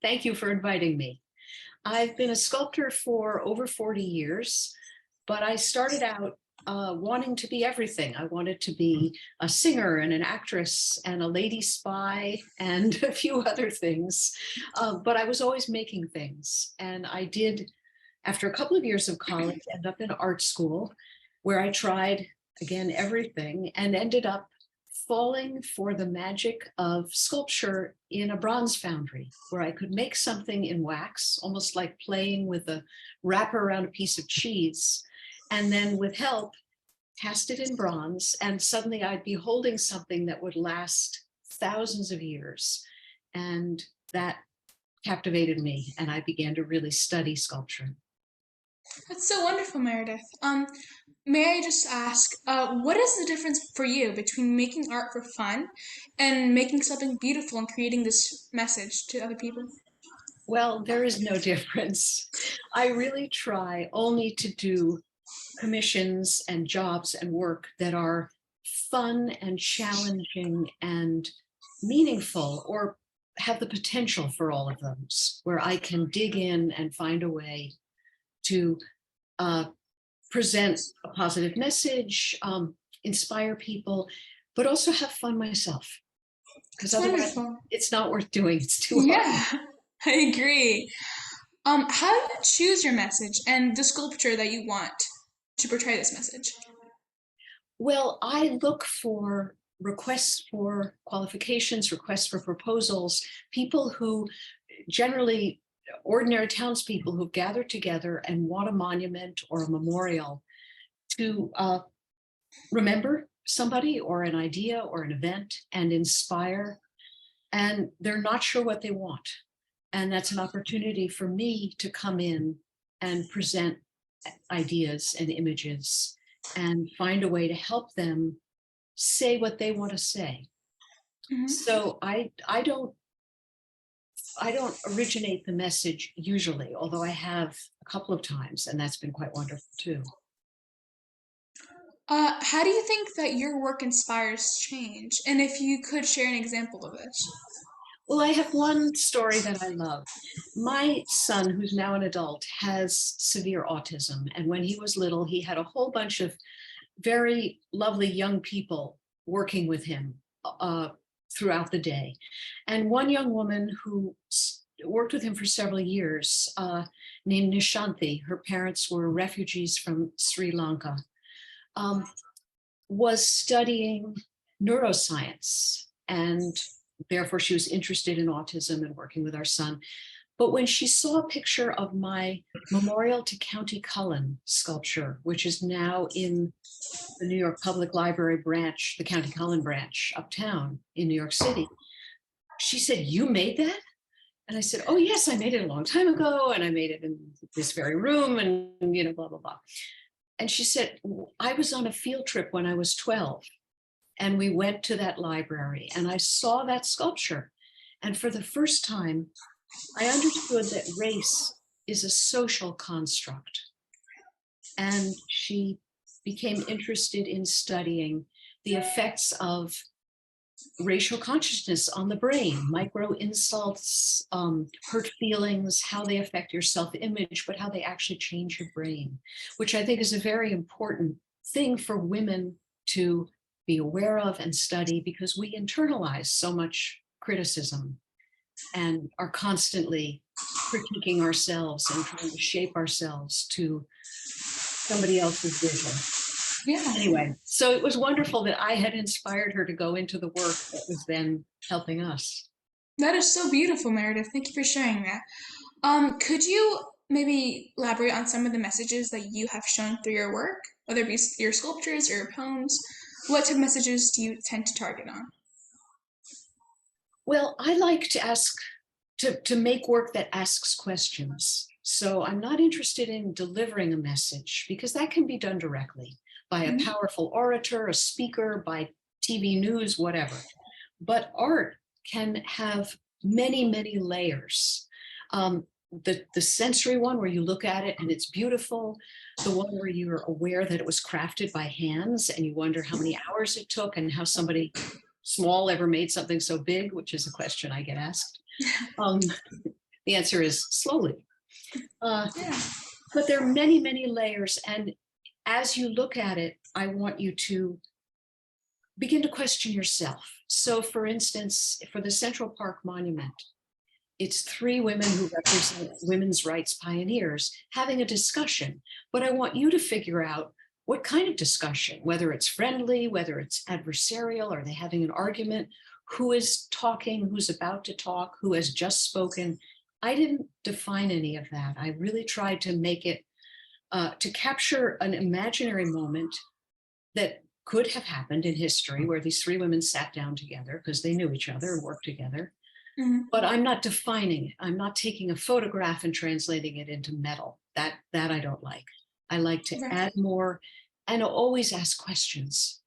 Thank you for inviting me. I've been a sculptor for over 40 years, but I started out wanting to be everything. I wanted to be a singer and an actress and a lady spy and a few other things. But I was always making things. And I did, after a couple of years of college, end up in art school where I tried, again, everything and ended up falling for the magic of sculpture in a bronze foundry where I could make something in wax, almost like playing with a wrapper around a piece of cheese. And then with help, cast it in bronze. And suddenly I'd be holding something that would last thousands of years. And that captivated me. And I began to really study sculpture. That's so wonderful, Meredith. May I just ask, what is the difference for you between making art for fun and making something beautiful and creating this message to other people? Well, there is no difference. I really try only to do commissions and jobs and work that are fun and challenging and meaningful, or have the potential for all of those, where I can dig in and find a way to present a positive message, inspire people, but also have fun myself. Because It's otherwise wonderful. it's not worth doing. It's too hard. Yeah, I agree. How do you choose your message and the sculpture that you want to portray this message? Well, I look for requests for qualifications, requests for proposals, people who generally ordinary townspeople who've gathered together and want a monument or a memorial to remember somebody or an idea or an event and inspire, and they're not sure what they want. And that's an opportunity for me to come in and present ideas and images and find a way to help them say what they want to say. Hmm. So I don't originate the message usually, although I have a couple of times, and that's been quite wonderful too. How do you think that your work inspires change? And if you could share an example of this. Well, I have one story that I love. My son, who's now an adult, has severe autism. And when he was little, he had a whole bunch of very lovely young people working with him throughout the day. And one young woman who worked with him for several years, named Nishanthi, her parents were refugees from Sri Lanka, um, was studying neuroscience, and therefore she was interested in autism and working with our son. But when she saw a picture of my Memorial to County Cullen sculpture, which is now in the New York Public Library branch, the County Cullen branch uptown in New York City, she said, "You made that?" And I said, "Oh yes, I made it a long time ago, and I made it in this very room, and blah, blah, blah." And she said, "I was on a field trip when I was 12, and we went to that library, and I saw that sculpture. And for the first time, I understood that race is a social construct." And she became interested in studying the effects of racial consciousness on the brain, micro insults, hurt feelings, how they affect your self-image, but how they actually change your brain, which I think is a very important thing for women to be aware of and study, because we internalize so much criticism and are constantly critiquing ourselves and trying to shape ourselves to somebody else's vision. Yeah, Anyway, so it was wonderful that I had inspired her to go into the work that was then helping us. that is so beautiful, Meredith. Thank you for sharing that. Could you maybe elaborate on some of the messages that you have shown through your work, whether it be your sculptures or your poems? What type of messages do you tend to target on? Well, I like to ask, to make work that asks questions. So I'm not interested in delivering a message, because that can be done directly by a Mhm. powerful orator, a speaker, by TV news, whatever. But art can have many, many layers. The sensory one where you look at it and it's beautiful, the one where you're aware that it was crafted by hands and you wonder how many hours it took and how somebody small ever made something so big, which is a question I get asked. Um, The answer is slowly. Uh, Yeah. but there are many, many layers. And as you look at it, I want you to begin to question yourself. So for instance, for the Central Park Monument, it's three women who represent women's rights pioneers having a discussion. But I want you to figure out what kind of discussion, whether it's friendly, whether it's adversarial, are they having an argument, who is talking, who's about to talk, who has just spoken. I didn't define any of that. I really tried to make it, to capture an imaginary moment that could have happened in history where these three women sat down together because they knew each other and worked together. Mhm. But I'm not defining it. I'm not taking a photograph and translating it into metal. That I don't like. I like to Right. add more and always ask questions.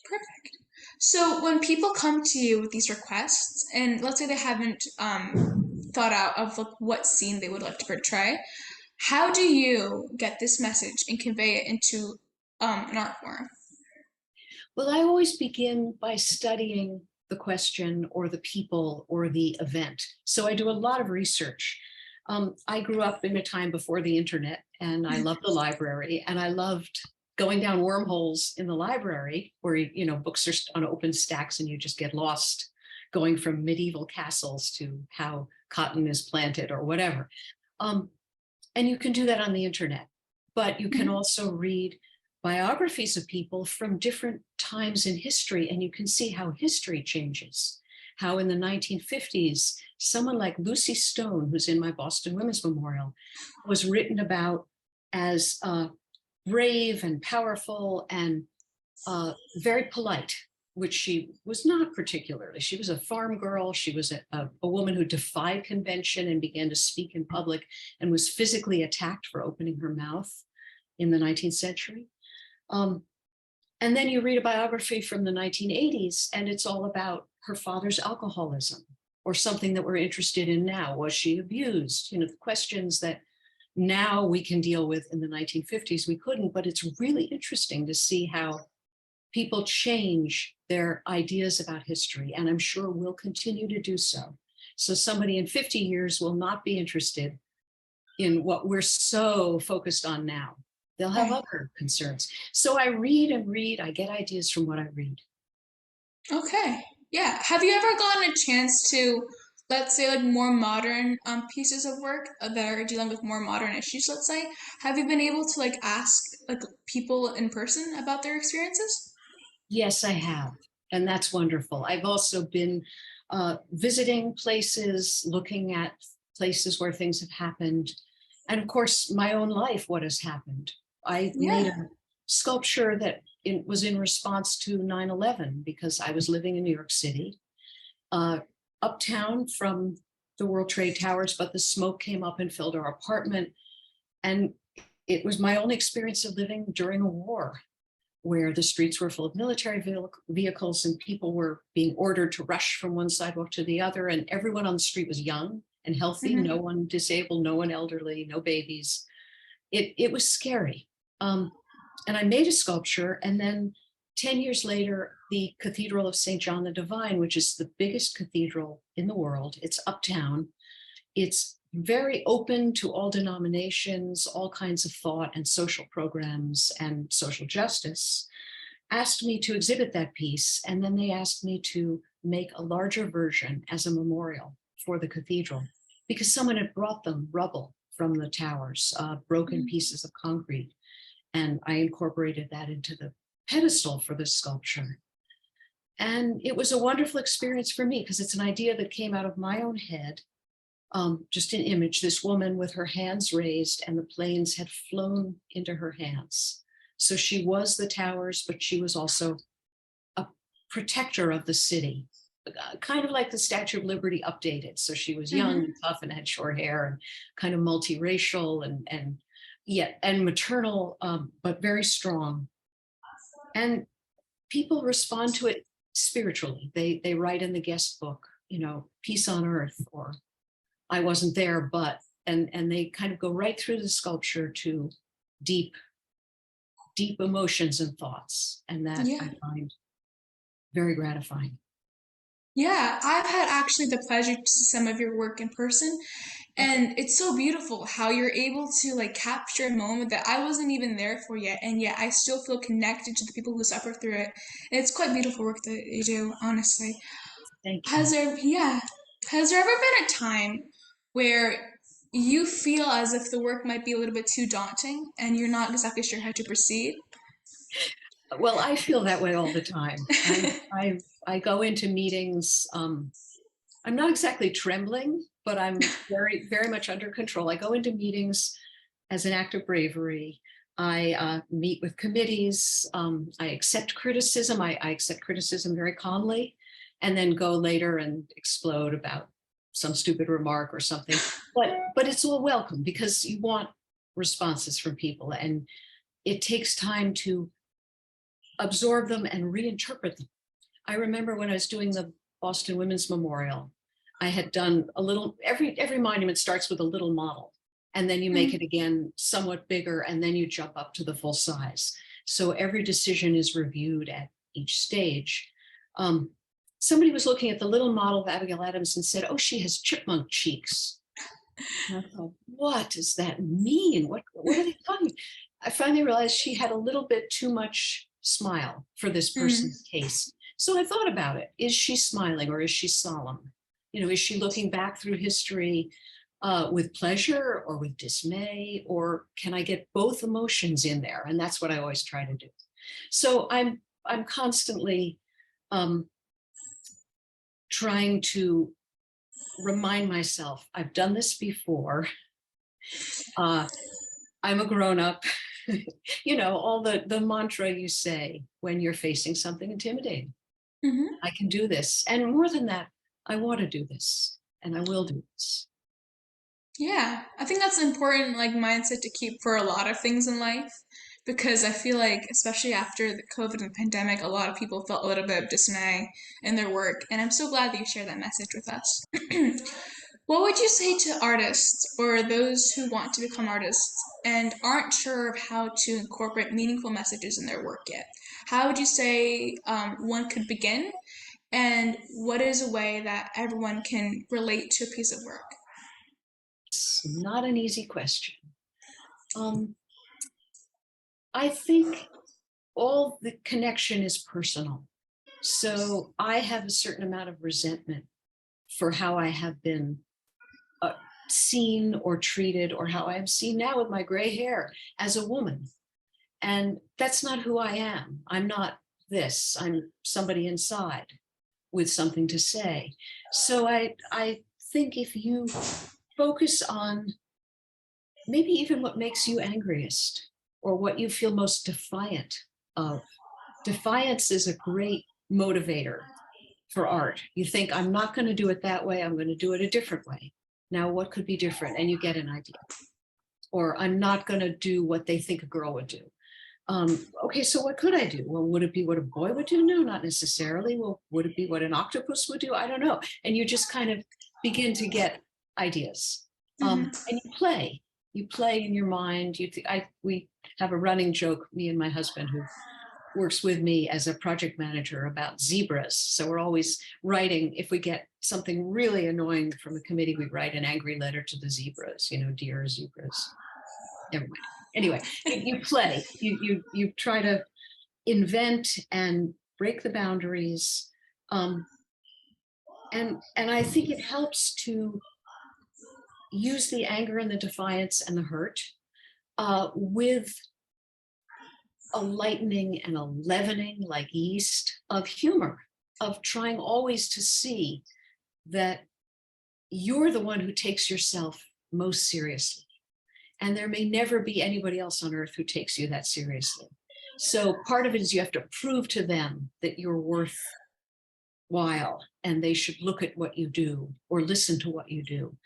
Perfect. So when people come to you with these requests, and let's say they haven't thought out of like what scene they would like to portray, how do you get this message and convey it into an art form? Well, I always begin by studying the question or the people or the event. So I do a lot of research. I grew up in a time before the internet, and I loved the library, and I loved going down wormholes in the library where, books are on open stacks and you just get lost going from medieval castles to how cotton is planted or whatever. Um, and you can do that on the internet, but you can Mhm. also read biographies of people from different times in history, and you can see how history changes. How in the 1950s, someone like Lucy Stone, who's in my Boston Women's Memorial, was written about as brave and powerful and very polite, which she was not particularly. She was a farm girl. She was a woman who defied convention and began to speak in public and was physically attacked for opening her mouth in the 19th century. Um, and then you read a biography from the 1980s, and it's all about her father's alcoholism or something that we're interested in now. Was she abused? The questions that now we can deal with in the 1950s, we couldn't, but it's really interesting to see how people change their ideas about history, and I'm sure will continue to do so. So somebody in 50 years will not be interested in what we're so focused on now. They'll have Right. other concerns. So I read and read. I get ideas from what I read. Okay. Yeah. Have you ever gotten a chance to, let's say, like more modern pieces of work that are dealing with more modern issues, let's say? Have you been able to like ask like people in person about their experiences? Yes, I have. And that's wonderful. I've also been visiting places, looking at places where things have happened. And of course, my own life, what has happened. I made Yeah. a sculpture that was in response to 9/11 because I was living in New York City, uh, uptown from the World Trade Towers, but the smoke came up and filled our apartment. And it was my only experience of living during a war where the streets were full of military vehicles and people were being ordered to rush from one sidewalk to the other. And everyone on the street was young and healthy, no Hmm. one disabled, no one elderly, no babies. It was scary. And I made a sculpture. And then 10 years later, the Cathedral of St. John the Divine, which is the biggest cathedral in the world, it's uptown. It's very open to all denominations, all kinds of thought and social programs and social justice, asked me to exhibit that piece. And then they asked me to make a larger version as a memorial for the cathedral because someone had brought them rubble from the towers, broken pieces of concrete. And I incorporated that into the pedestal for the sculpture. And it was a wonderful experience for me because it's an idea that came out of my own head, just an image, this woman with her hands raised and the planes had flown into her hands. So she was the towers, but she was also a protector of the city, kind of like the Statue of Liberty updated. So she was young Hmm. and tough and had short hair and kind of multiracial and yet and maternal, but very strong. And people respond to it spiritually. They write in the guest book, peace on earth, or I wasn't there, but, and they kind of go right through the sculpture to deep, deep emotions and thoughts. And that Yeah. I find very gratifying. Yeah, I've had actually the pleasure to see some of your work in person, and it's so beautiful how you're able to like capture a moment that I wasn't even there for yet, and yet I still feel connected to the people who suffer through it. And it's quite beautiful work that you do, honestly. Thank you. Has there ever been a time where you feel as if the work might be a little bit too daunting and you're not exactly sure how to proceed? Well, I feel that way all the time. I go into meetings. I'm not exactly trembling, but I'm very, very much under control. I go into meetings as an act of bravery. I meet with committees. I accept criticism. I accept criticism very calmly, and then go later and explode about some stupid remark or something. But it's all welcome because you want responses from people, and it takes time to absorb them and reinterpret them. I remember when I was doing the Boston Women's Memorial, I had done a little, every monument starts with a little model, and then you make Mm, it again somewhat bigger, and then you jump up to the full size. So every decision is reviewed at each stage. Um, Somebody was looking at the little model of Abigail Adams and said, "Oh, she has chipmunk cheeks." And I thought, what does that mean? What are they talking? I finally realized she had a little bit too much smile for this mm, person's taste. So I thought about it. Is she smiling or is she solemn? Is she looking back through history with pleasure or with dismay? Or can I get both emotions in there? And that's what I always try to do. So I'm constantly um, trying to remind myself I've done this before. Uh, I'm a grown up. All the mantra you say when you're facing something intimidating. mhm. I can do this. And more than that, I want to do this and I will do this. Yeah, I think that's an important like mindset to keep for a lot of things in life because I feel like especially after the COVID and pandemic, a lot of people felt a little bit of dismay in their work, and I'm so glad that you shared that message with us. What would you say to artists or those who want to become artists and aren't sure of how to incorporate meaningful messages in their work yet? How would you say one could begin, and what is a way that everyone can relate to a piece of work? It's not an easy question. Um, I think all the connection is personal. So I have a certain amount of resentment for how I have been uh, seen or treated, or how I am seen now with my gray hair as a woman. And that's not who I am. I'm not this. I'm somebody inside with something to say. So I think if you focus on maybe even what makes you angriest or what you feel most defiant of, defiance is a great motivator for art. You think, I'm not going to do it that way, I'm going to do it a different way. Now, what could be different? And you get an idea. Or I'm not going to do what they think a girl would do. Okay, so what could I do? Well, would it be what a boy would do? No, not necessarily. Well, would it be what an octopus would do? I don't know. And you just kind of begin to get ideas. Hmm. And you play. You play in your mind. We have a running joke, me and my husband, who works with me as a project manager, about zebras. So we're always writing. If we get something really annoying from a committee, we write an angry letter to the zebras. Dear zebras. Never mind. Anyway, you play. You try to invent and break the boundaries. Um, and I think it helps to use the anger and the defiance and the hurt with a lightening and a leavening, like yeast, of humor, of trying always to see that you're the one who takes yourself most seriously. And there may never be anybody else on earth who takes you that seriously. So part of it is you have to prove to them that you're worthwhile and they should look at what you do or listen to what you do.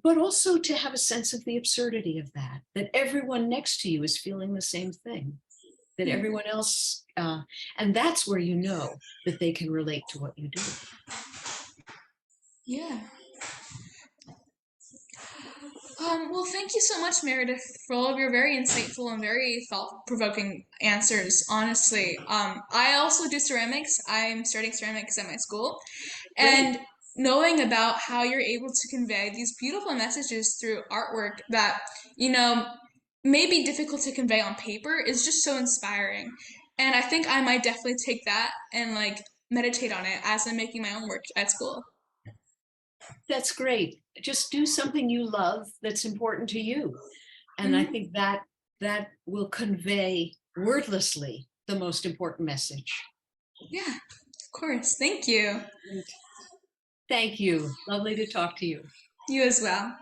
But also to have a sense of the absurdity of that everyone next to you is feeling the same thing, that everyone else, and that's where you know that they can relate to what you do. Yeah. Well, thank you so much, Meredith, for all of your very insightful and very thought-provoking answers. Honestly, I also do ceramics. I'm studying ceramics at my school, Great. and knowing about how you're able to convey these beautiful messages through artwork that you know may be difficult to convey on paper is just so inspiring. And I think I might definitely take that and like meditate on it as I'm making my own work at school. That's great. Just do something you love that's important to you. And I Mhm. think that that will convey wordlessly the most important message. Yeah, of course. Thank you. Great. Thank you. Lovely to talk to you. You as well.